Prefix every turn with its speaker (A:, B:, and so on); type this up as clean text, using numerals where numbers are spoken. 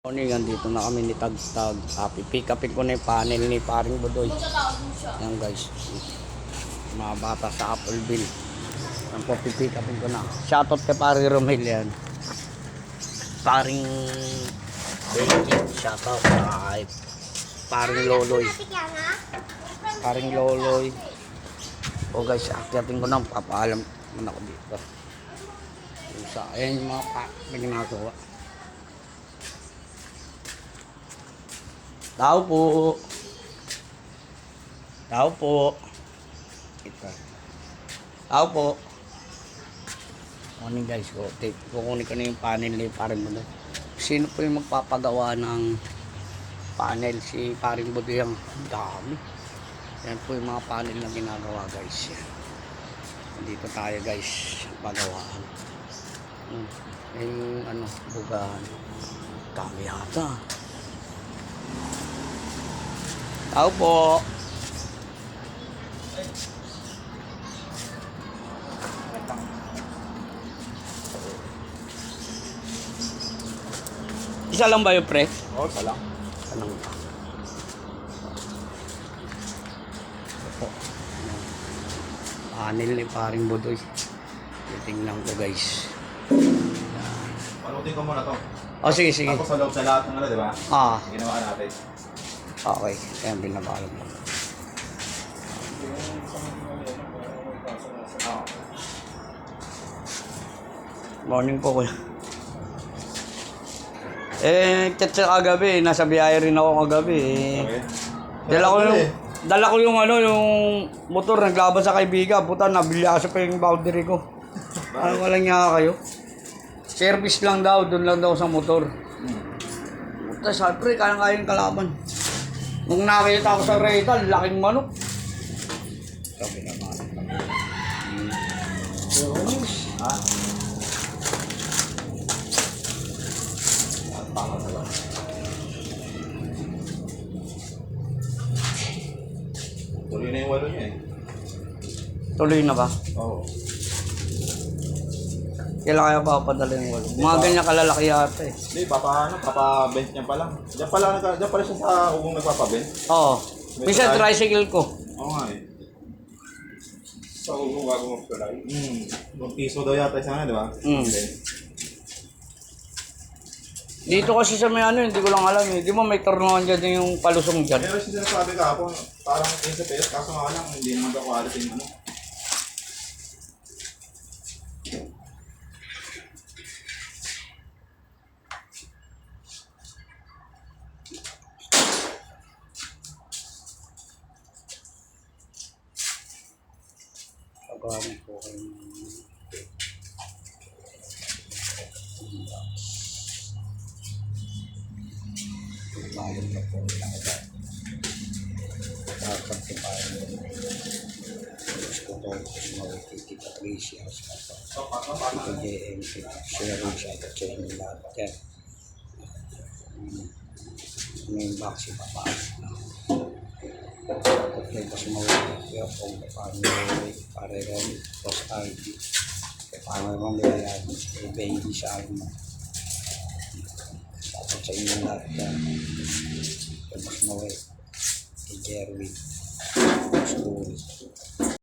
A: Morning, andito na kami ni Tagtag. Pipick upin ko na yung panel ni paring Budoy. Yan guys, mga bata sa Appleville. Yan po, pipick upin ko na. Shoutout kay paring Romel yan. Paring Benji, shoutout kay paring Loloy. Paring Loloy. O guys, akyatin ko na, papaalam muna ako dito. Ayan yung mga ginagawa. Tao po. Tao po. Ito. Tao po. Morning guys. Kukunin ko na yung panel ni paring Budoy. Sino po yung magpapagawa ng panel? Si paring Budoy. Ang dami. Yan po yung mga panel na ginagawa guys. Yan. Dito tayo guys. Pagawaan. Yung ano, bugahan. Dami yata. Tao po. Isa lang ba yung pre?
B: Oo, isa lang.
A: Isa lang ba? Ito. Panel ni paring Budoy. Titingnan ko guys.
B: Panutin ko muna to.
A: Oh, sige, sige.
B: Tapos sa loob sa lahat ng ano, di ba?
A: Ah.
B: Ginawa natin.
A: Okay. Ayan, binabalog mo. Morning po kuya. Chat sa kagabi. Nasa biyahe rin ako kagabi.
B: Okay.
A: Dala ko yung ano, yung motor. Naglaban sa kaibigan. Puta, nabilyaso pa yung boundary ko. Ano walang niya kayo? Service lang daw. Doon lang daw sa motor. Puta, syempre, kaya-kaya yung kalaban. Nung nakita ko sa Raytal, laking manok. Sabi naman.
B: Ha? Tuloy na yung walo niya eh.
A: Tuloy na ba?
B: Oo.
A: Kailan kaya papadala yung walo? Mga ganyan kalalaki yata eh.
B: Hindi, papa-bench niya pa lang. Diyan pala siya sa ugong nagpapa-bench.
A: Oo. Minsan tricycle ko.
B: Oo nga eh. Sa ugong bago mag-try. 1 piso daw yata isa na, di ba?
A: Dito kasi sa may ano, hindi ko lang alam eh. Di mo may turnuan dyan yung palusong dyan.
B: Pero siya sinasabi kahapon, parang 15 pesos, kaso nga lang, hindi naman daw quality yung ano.
A: Pagawa po kayo ng bayad na po lang agad. Dapat sa bayan mo. Gusto ko kasi mawikikita Precious. Ito JM. Sharing siya at sa inyo lahat. Yan. May box yung papaas na. Tapos kasi mawikikita kung paano pare ron. Post ID. Paano naman nilayan. Benji sa alam mo. Tapos sa inyo lahat yan. Tapos mawik. Kay Jerwin. School.